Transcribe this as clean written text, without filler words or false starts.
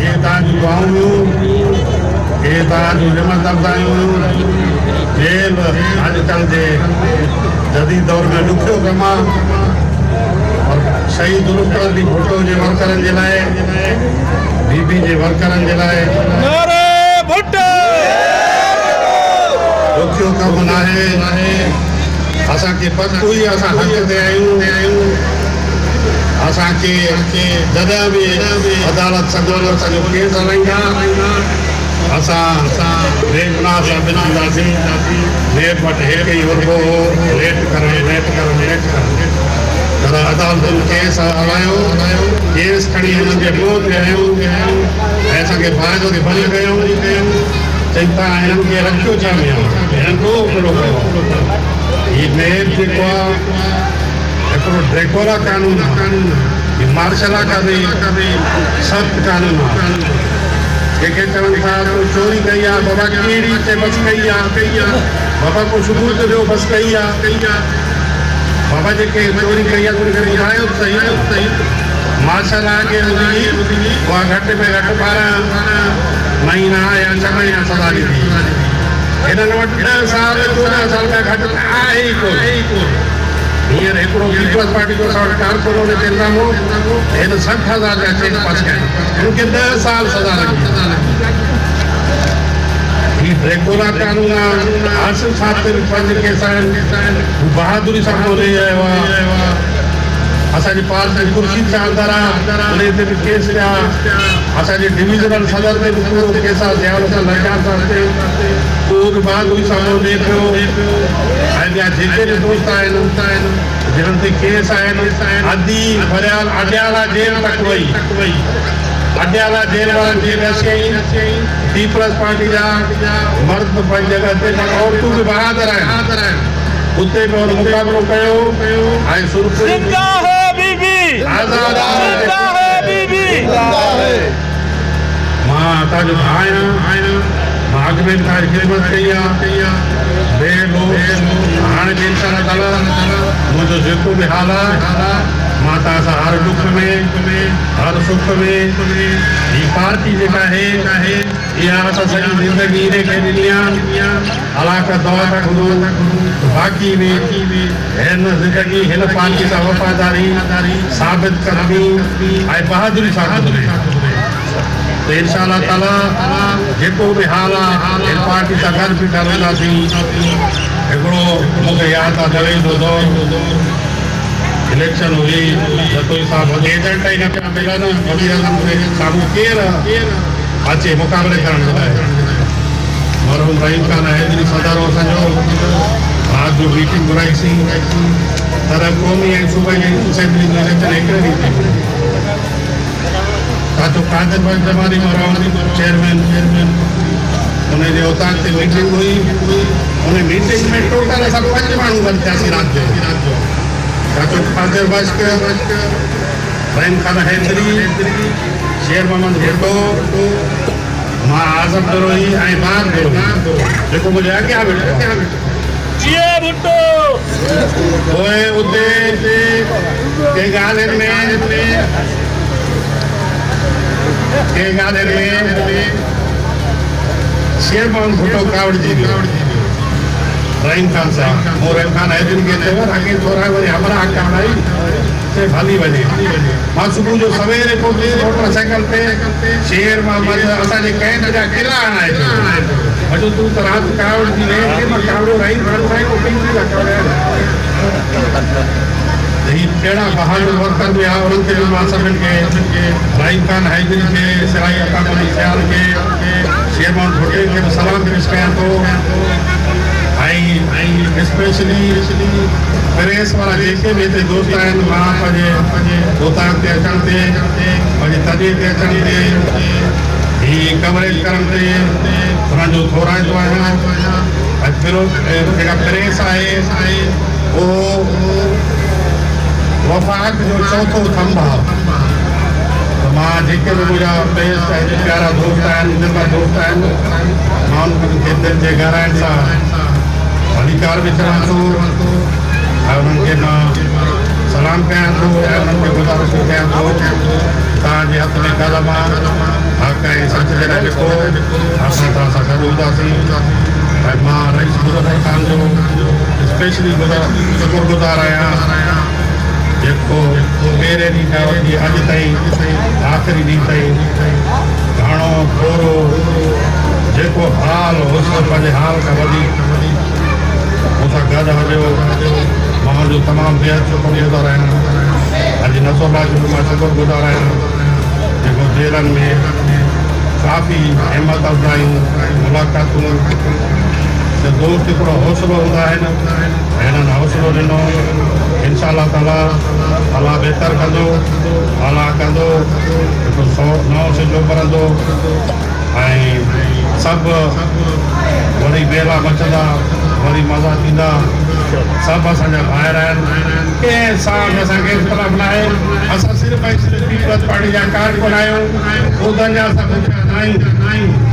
ये तव्हांजी दुआऊं हुयूं, ये तव्हांजूं हिमत अफ़ज़ायूं हुयूं। जेल अॼुकल्ह जे जदीद दौर में ॾुखियो कमु आहे और शहीद उल्हासनगर भुट्टो जे वर्करनि जे लाइ, बीबी जे वर्करनि जे लाइ ॾुखियो कमु न आहे। असांखे पतो ई असां हक़ ते आहियूं। असांखे जॾहिं बि अदालत सॼो केस हलाईंदा असां बेगुनाह साबित थींदासीं। नेट वटि हेठि ई वरिबो हो, लेट करणु पर अदालतुनि केस हलायो, केस खणी हिननि जे मुंहं ते हयूं ऐं असांखे फ़ाइदो खे बंदि कयूं। चई तव्हां हिननि खे रखियो छा में हिननि को कहिड़ो कयो। हीउ नेट जेको आहे हिकिड़ो ड्रेकोरा कानून आहे, मार्शल लॉ का बि सख़्तु कानून आहे। जेके चवनि था तो चोरी कई आहे, बाबा कहिड़ी ते बसि कई आहे, बाबा को सबूत ॾियो बसि कई आहे। बाबा जेके चोरी कई आहे उनखे ॿुधायो सही। मार्शल लॉ खे उहा घटि में घटि 12 महीना या 6 महीना सज़ा ॾिनी। हिननि वटि 10 साल 14 साल खां घटि आहे ई कोन। हींअर हिकिड़ो पीपल्स पार्टी जो असां वटि कारपोरेटर ते इल्ज़ाम हो, हिन 60,000 जा चेक पास कया, हुनखे 10 साल सज़ा लॻी। हीउ ड्रेकोरा कानून आहे। आसिफ साहब ते 5 केस आहिनि, हू बहादुरी सां बोले आयो आहे। असांजी पार्टी खुर्शीद सां अंदरि आहे, उन ते बि केस ॾिया। असांजे डिविज़नल सदर ते बि पूरो केस आहे, ज़ियाउल हसन लड़का साहब ते उहो बि बहादुरी सां बोले पियो। ऐं ॿिया जेके बि दोस्त आहिनि जिन्हनि ते केस आहिनि, अदी फरियाल अडियाला जेल तक वई। अडियाला जेल वारनि जी अरेस्ट कई। पीपल्स पार्टी जा मर्द पंहिंजी जॻह ते औरतूं बि बहादुर आहिनि, उते बि हुन मुक़ाबिलो कयो। ऐं मां तव्हांजो आहियां, मां अॻ में तव्हांजी ख़िदमत कई आहे। हाणे बि इंशाअल्लाह ताला मुंहिंजो जेको बि हाल आहे मां तव्हां सां हर दुख में हर सुख में। हीअ पार्टी जेका आहे इहा असां सॼी ज़िंदगी इन खे ॾिनी आहे। हलाकत दवा तक बाक़ी में हिन ज़िंदगी हिन पार्टी सां वफ़ादारी साबित करणी ऐं बहादुरी सां करणी। त इंशाअल्लाह ताला जेको बि हाल आहे हिन पार्टी सां गॾु बि हलंदासीं। हिकिड़ो मूंखे यादि आहे जवेद जो दौर इलेक्शन हुई, जतोई साहब एजेंट ई न पिया मिलनि, वज़ीर आज़म खे साम्हूं केरु अचे मुक़ाबले करण लाइ। मरहूम रहीम खान हैदरी सदर हो असांजो, राति जो मीटिंग घुराईसीं। पर क़ौमी ऐं सूबे जी असेंबली जो इलेक्शन हिकिड़े ॾींहुं थी। साचो कादिर भाई जमानी मरहूम चेयरमैन उनजे उतां ते मीटिंग हुई। उन मीटिंग में टोटल असां 5 माण्हू गॾु थियासीं राति जो। साचो कादिर बश्क, रहीम खान हैदरी, शेर मोहम्मद भुट्टो, मां आज़म डरोही ऐं बार डरोही जेको मुंहिंजे अॻियां वेठो। पोइ उते कंहिं ॻाल्हियुनि में शेर मोहम्मद भुट्टो कावड़जी वियो। रहीम खान साहब मूं रहीम खान हैदरी खे चयो अॻे थोरा वरी हमरा हक़ाई से हली वञे। मां सुबुह जो सवेरे पहुती मोटरसाइकिल ते शेर मोहम्मद असांजे कैंप जा किला हणाए पियो। तूं त राति कावड़जी वई, मां कावड़ो रहीम खान साईं को पिंजरी था कावड़िया। हीअ कहिड़ा बहादुर वर्कर बि आहे, उन्हनि खे बि मां सभिनि खे रहीम खान हैदरी खे, सिराई अतामली सियाल खे, शेर मोहम्मद भुट्टे खे बि सलाम पेश कयां थो। ऐं स्पेशली प्रेस वारा जेके बि हिते दोस्त आहिनि, मां पंहिंजे दोस्तान ते अचण ते, पंहिंजे तॾहिं ते अचण ते, हीअ कवरेज करण ते उन्हनि जो थोराईंदो आहियां। ऐं जेका प्रेस आहे उहो वफ़ाक़ जो चौथो थंभ आहे। त मां जेके बि मुंहिंजा प्रेस प्यारा दोस्त आहिनि, नंढा दोस्त आहिनि, मां उन्हनि खे दिलि जे गहराइण सां अधिकार विचरां थो। ऐं उन्हनि खे मां सलाम कयां थो ऐं उन्हनि खे गुज़ारिश कयां थो तव्हांजे हथ में कलम आहे हक़ ऐं सच जे लाइ लिखो असां तव्हां सां गॾु हूंदासीं ऐं मां रईस मुज़फ़र ख़ान जो स्पेशली शुक्रगुज़ार आहियां जेको पहिरें ॾींहं खां वठी अॼु ताईं आख़िरी ॾींहुं ताईं घणो थोरो जेको हाल हुओ पंहिंजे हाल खां वधीक मूंसां गॾु हलियो मां हुनजो तमामु बेहद शुक्रगुज़ार आहियां अॼु नसोबा जो मां शुक्रगुज़ार आहियां जेको जेलनि में काफ़ी हिमत अफ़ज़ाइयूं मुलाक़ातूं दोस्त हिकिड़ो हौसलो हूंदा आहिनि ऐं हिननि हौसलो ॾिनो इंशाअल्लाह ताला अलाह बहितर कंदो अलाह कंदो हिकु नओं सिजो भरंदो ऐं सभु वरी बेला मचंदा वरी मज़ा थींदा सभु असांजा ॿाहिरि आहिनि कंहिं सां असांखे इख़्तिलाफ़ न आहे असां सिर्फ़ु ऐं सिर्फ़ु पीपल्स पार्टी जा कारकुन आहियूं उहिदनि जा असां पुछिया न आहियूं